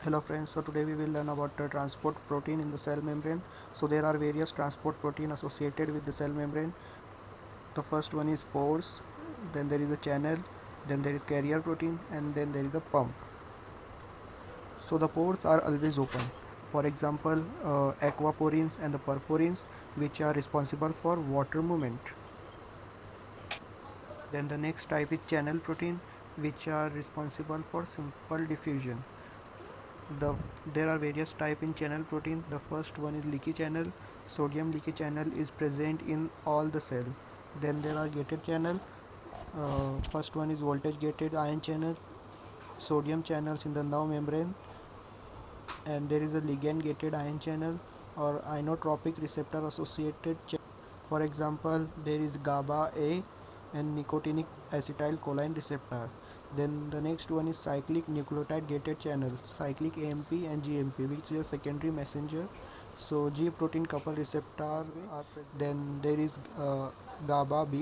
Hello friends, so today we will learn about the transport protein in the cell membrane. So there are various transport protein associated with the cell membrane. The first one is pores, then there is a channel, then there is carrier protein, and then there is a pump. So the pores are always open. For example, aquaporins and the perforins, which are responsible for water movement. Then the next type is channel protein, which are responsible for simple diffusion. the there are various type in channel protein. The first one is leaky channel. Sodium leaky channel is present in all the cell. Then there are gated channel. First one is voltage gated ion channel, sodium channels in the nerve membrane, and there is a ligand gated ion channel or inotropic receptor associated channel. For example, there is GABA A and nicotinic acetylcholine receptor. Then the next one is cyclic nucleotide gated channel, cyclic AMP and GMP, which is a secondary messenger. So G protein couple receptor are present. Then there is GABA B,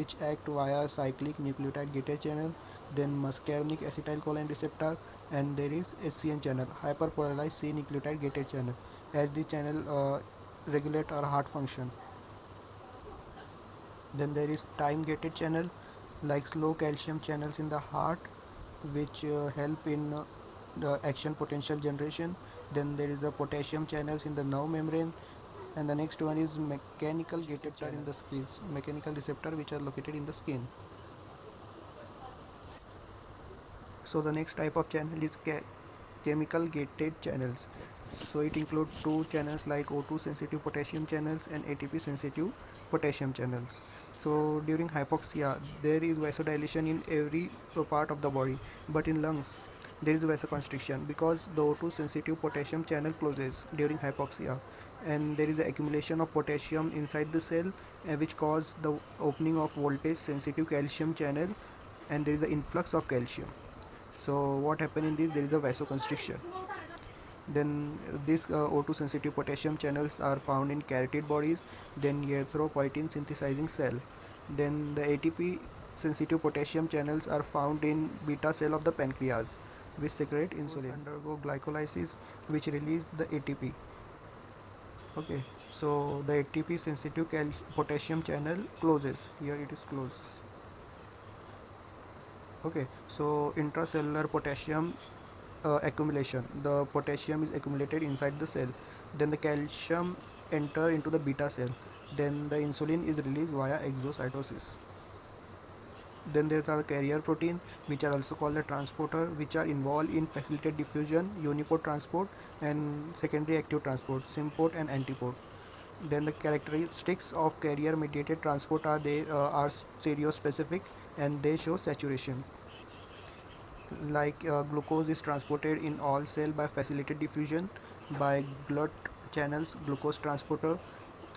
which act via cyclic nucleotide gated channel. Then muscarinic acetylcholine receptor, and there is SCN channel, hyperpolarized C nucleotide gated channel, as the channel regulate our heart function. Then there is time gated channel, like slow calcium channels in the heart, which help in the action potential generation. Then there is a potassium channels in the nerve membrane, and the next one is mechanical gated channel in the skin, mechanical receptor which are located in the skin. So the next type of channel is chemical gated channels. So it includes two channels like O2 sensitive potassium channels and ATP sensitive potassium channels. So during hypoxia there is vasodilation in every part of the body, but in lungs there is vasoconstriction because the O2 sensitive potassium channel closes during hypoxia, and there is the accumulation of potassium inside the cell, which cause the opening of voltage sensitive calcium channel, and there is an influx of calcium. So what happens in this, there is a vasoconstriction. Then these O2 sensitive potassium channels are found in carotid bodies, then erythropoietin synthesizing cell. Then the ATP sensitive potassium channels are found in beta cell of the pancreas, which secrete insulin, undergo glycolysis, which release the ATP. Okay, so the ATP sensitive potassium channel closes. Here it is closed. Okay, so intracellular potassium accumulation, the potassium is accumulated inside the cell, then the calcium enter into the beta cell, then the insulin is released via exocytosis. Then there are the carrier protein, which are also called the transporter, which are involved in facilitated diffusion, uniport transport, and secondary active transport, symport and antiport. Then the characteristics of carrier mediated transport are are stereospecific, and they show saturation. Like glucose is transported in all cell by facilitated diffusion by glut channels glucose transporter,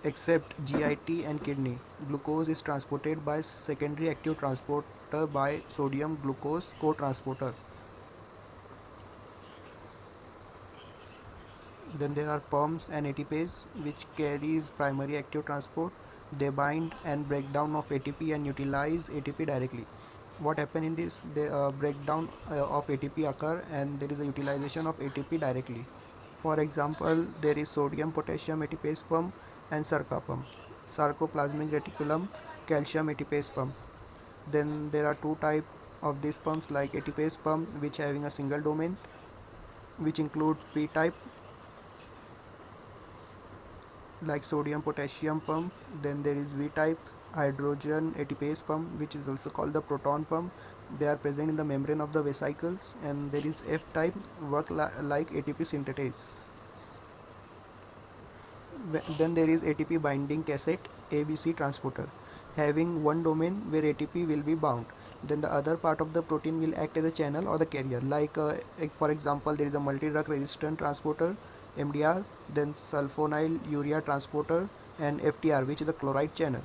except GIT and kidney. Glucose is transported by secondary active transporter by sodium glucose co-transporter. Then there are pumps and ATPase, which carries primary active transport. They bind and break down of ATP and utilize ATP directly. What happen in this, the breakdown of ATP occur, and there is a utilization of ATP directly. For example, there is sodium potassium ATPase pump and SARCA pump, sarcoplasmic reticulum calcium ATPase pump. Then there are two type of these pumps, like ATPase pump, which having a single domain, which include P type, like sodium potassium pump. Then there is V type hydrogen ATPase pump, which is also called the proton pump. They are present in the membrane of the vesicles. And there is F type, work like ATP synthetase. Then there is ATP binding cassette ABC transporter, having one domain where ATP will be bound. Then the other part of the protein will act as a channel or the carrier, like for example, there is a multi-drug resistant transporter MDR, then sulfonyl urea transporter, and FTR, which is the chloride channel.